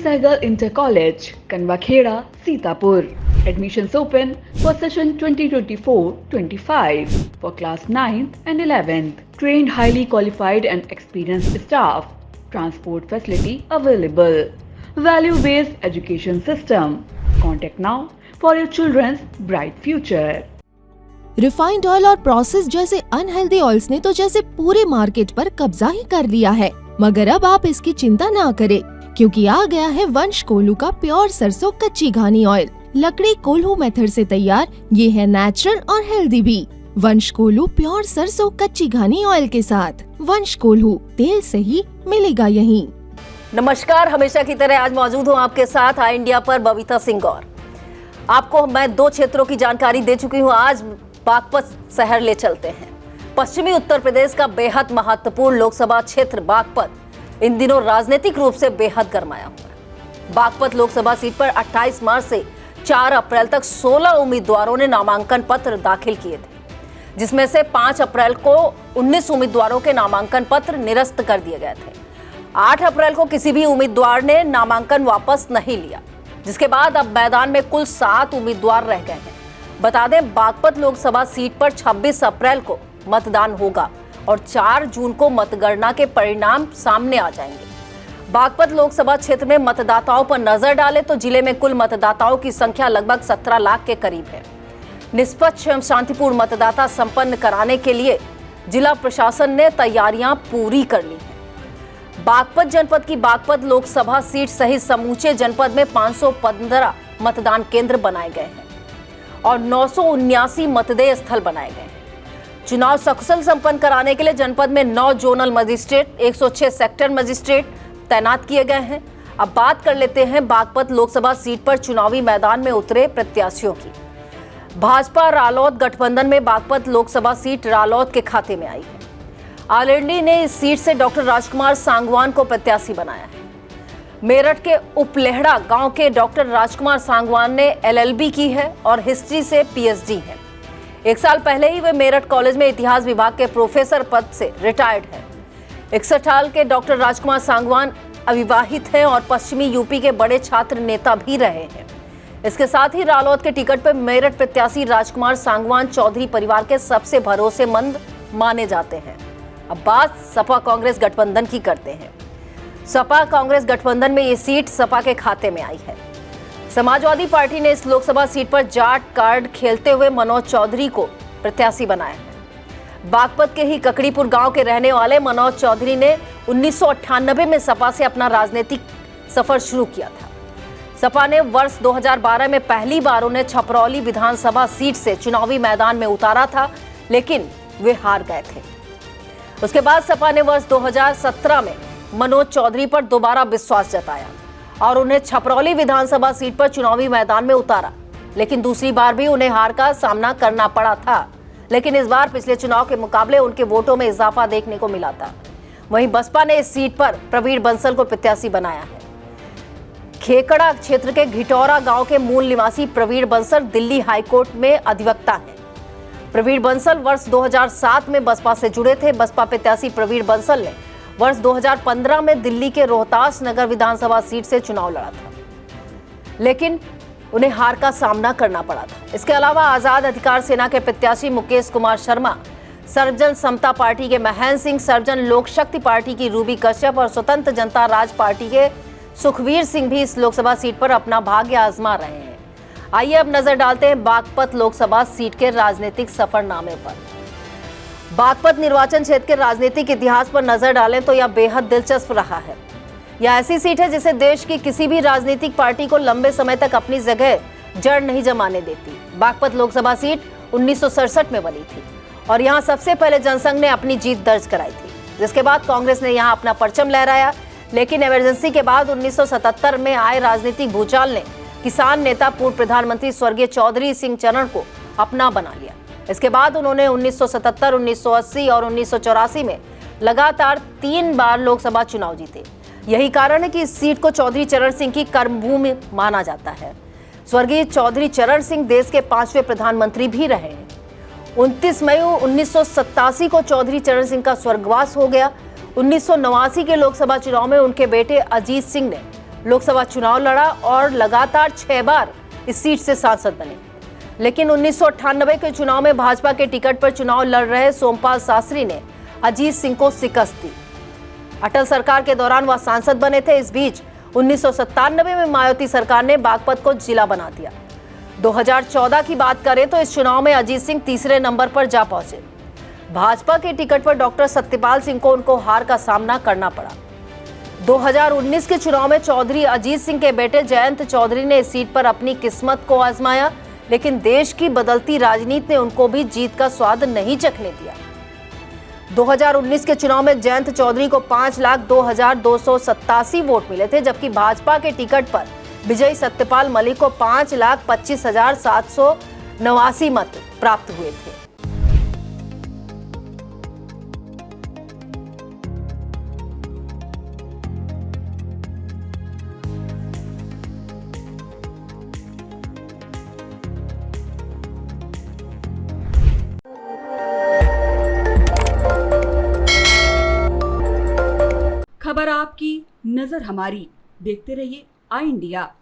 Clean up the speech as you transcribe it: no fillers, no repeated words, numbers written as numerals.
Sehgal Inter College, Kanwakheda, Sitapur. Admissions open for session 2024-25 for class 9th and 11th. Trained, highly qualified and experienced staff. Transport facility available. Value-based education system. Contact now for your children's bright future. Refined oil और process जैसे unhealthy oils ने तो जैसे पूरे market पर कब्जा ही कर लिया है, मगर अब आप इसकी चिंता ना करें, क्योंकि आ गया है वंश कोल्हू का प्योर सरसों कच्ची घानी ऑयल। लकड़ी कोल्हू मेथड से तैयार, ये है नेचुरल और हेल्दी भी। वंश कोल्हू प्योर सरसों कच्ची घानी ऑयल के साथ। वंश कोल्हू, तेल सही मिलेगा यहीं। नमस्कार, हमेशा की तरह आज मौजूद हूँ आपके साथ आई इंडिया पर बबीता सिंह गौर। आपको मैं 2 क्षेत्रों की जानकारी दे चुकी हूँ, आज बागपत शहर ले चलते हैं। पश्चिमी उत्तर प्रदेश का बेहद महत्वपूर्ण लोकसभा क्षेत्र बागपत इन दिनों राजनीतिक रूप से बेहद गरमाया हुआ है। बागपत लोकसभा सीट पर 28 मार्च से 4 अप्रैल तक 16 उम्मीदवारों ने नामांकन पत्र दाखिल किए थे, जिसमें से 5 अप्रैल को 19 उम्मीदवारों के नामांकन पत्र निरस्त कर दिए गए थे। 8 अप्रैल को किसी भी उम्मीदवार ने नामांकन वापस नहीं लिया, जिसके बाद अब मैदान में कुल 7 उम्मीदवार रह गए हैं। बता दें, बागपत लोकसभा सीट पर 26 अप्रैल को मतदान होगा और 4 जून को मतगणना के परिणाम सामने आ जाएंगे। बागपत लोकसभा क्षेत्र में मतदाताओं पर नजर डालें तो जिले में कुल मतदाताओं की संख्या लगभग 17 लाख के करीब है। निष्पक्ष एवं शांतिपूर्ण मतदाता संपन्न कराने के लिए जिला प्रशासन ने तैयारियां पूरी कर ली हैं। बागपत जनपद की बागपत लोकसभा सीट सहित समूचे जनपद में 515 मतदान केंद्र बनाए गए हैं और 979 मतदेय स्थल बनाए गए हैं। चुनाव सकुशल संपन्न कराने के लिए जनपद में 9 जोनल मजिस्ट्रेट, 106 सेक्टर मजिस्ट्रेट तैनात किए गए हैं। अब बात कर लेते हैं बागपत लोकसभा सीट पर चुनावी मैदान में उतरे प्रत्याशियों की। भाजपा रालोद गठबंधन में बागपत लोकसभा सीट रालोद के खाते में आई है। आरएलडी ने इस सीट से डॉक्टर राजकुमार सांगवान को प्रत्याशी बनाया है। मेरठ के उपलेहड़ा गांव के डॉक्टर राजकुमार सांगवान ने एलएलबी की है और हिस्ट्री से पीएचडी है। 1 साल पहले ही वे मेरठ कॉलेज में इतिहास विभाग के प्रोफेसर पद से रिटायर्ड हैं। 61 साल के डॉक्टर राजकुमार सांगवान अविवाहित हैं और पश्चिमी यूपी के बड़े छात्र नेता भी रहे हैं। इसके साथ ही रालोद के टिकट पर मेरठ प्रत्याशी राजकुमार सांगवान चौधरी परिवार के सबसे भरोसेमंद माने जाते हैं। अब बात सपा कांग्रेस गठबंधन की करते हैं। सपा कांग्रेस गठबंधन में ये सीट सपा के खाते में आई है। समाजवादी पार्टी ने इस लोकसभा सीट पर जाट कार्ड खेलते हुए मनोज चौधरी को प्रत्याशी बनाया है। बागपत के ही ककड़ीपुर गांव के रहने वाले मनोज चौधरी ने 1998 में सपा से अपना राजनीतिक सफर शुरू किया था। सपा ने वर्ष 2012 में पहली बार उन्हें छपरौली विधानसभा सीट से चुनावी मैदान में उतारा था, लेकिन वे हार गए थे। उसके बाद सपा ने वर्ष 2017 में मनोज चौधरी पर दोबारा विश्वास जताया और उन्हें छपरौली विधानसभा सीट पर चुनावी मैदान में उतारा, लेकिन दूसरी बार भी उन्हें हार का सामना करना पड़ा था। लेकिन इस बार पिछले चुनाव के मुकाबले उनके वोटों में इजाफा देखने को मिला था। वहीं बसपा ने इस सीट पर प्रवीण बंसल को प्रत्याशी बनाया है। खेकड़ा क्षेत्र के घिटौरा गांव के मूल निवासी प्रवीण बंसल दिल्ली हाईकोर्ट में अधिवक्ता हैं। प्रवीण बंसल वर्ष 2007 में बसपा से जुड़े थे। बसपा प्रत्याशी प्रवीण बंसल ने वर्ष 2015 में दिल्ली के रोहतास नगर विधानसभा सीट से चुनाव लड़ा था, लेकिन उन्हें हार का सामना करना पड़ा था। इसके अलावा आजाद अधिकार सेना के प्रत्याशी मुकेश कुमार शर्मा, सर्वजन समता पार्टी के महेंद्र सिंह, सर्वजन लोक शक्ति पार्टी की रूबी कश्यप और स्वतंत्र जनता राज पार्टी के सुखवीर सिंह भी इस लोकसभा सीट पर अपना भाग्य आजमा रहे हैं। आइए अब नजर डालते हैं बागपत लोकसभा सीट के राजनीतिक सफरनामे पर। बागपत निर्वाचन क्षेत्र के राजनीतिक इतिहास पर नजर डालें तो यह बेहद दिलचस्प रहा है। यह ऐसी सीट है जिसे देश की किसी भी राजनीतिक पार्टी को लंबे समय तक अपनी जगह जड़ नहीं जमाने देती। बागपत लोकसभा सीट 1967 में बनी थी और यहां सबसे पहले जनसंघ ने अपनी जीत दर्ज कराई थी, जिसके बाद कांग्रेस ने यहां अपना परचम लहराया। लेकिन इमरजेंसी के बाद 1977 में आए राजनीतिक भूचाल ने किसान नेता पूर्व प्रधानमंत्री स्वर्गीय चौधरी सिंह चरण को अपना बना लिया। इसके बाद उन्होंने 1977, 1980 और 1984 में लगातार 3 बार लोकसभा चुनाव जीते। यही कारण है कि इस सीट को चौधरी चरण सिंह की कर्मभूमि माना जाता है। स्वर्गीय चौधरी चरण सिंह देश के 5वें प्रधानमंत्री भी रहे हैं। 29 मई 1987 को चौधरी चरण सिंह का स्वर्गवास हो गया। 1989 के लोकसभा चुनाव में उनके बेटे अजीत सिंह ने लोकसभा चुनाव लड़ा और लगातार 6 बार इस सीट से सांसद बने। लेकिन 1998 के चुनाव में भाजपा के टिकट पर चुनाव लड़ रहे सोमपाल शास्त्री ने अजीत सिंह को शिकस्त दी। अटल सरकार के दौरान वह सांसद बने थे। इस बीच 1997 में मायावती सरकार ने बागपत को जिला बना दिया। 2014 की बात करें तो इस चुनाव में अजीत सिंह तीसरे नंबर पर जा पहुंचे। भाजपा के टिकट पर डॉक्टर सत्यपाल सिंह को उनको हार का सामना करना पड़ा। 2019 के चुनाव में चौधरी अजीत सिंह के बेटे जयंत चौधरी ने इस सीट पर अपनी किस्मत को आजमाया, लेकिन देश की बदलती राजनीति ने उनको भी जीत का स्वाद नहीं चखने दिया। 2019 के चुनाव में जयंत चौधरी को 5,02,287 वोट मिले थे, जबकि भाजपा के टिकट पर विजयी सत्यपाल मलिक को 5,25,789 मत प्राप्त हुए थे। खबर आपकी, नजर हमारी। देखते रहिए आई इंडिया।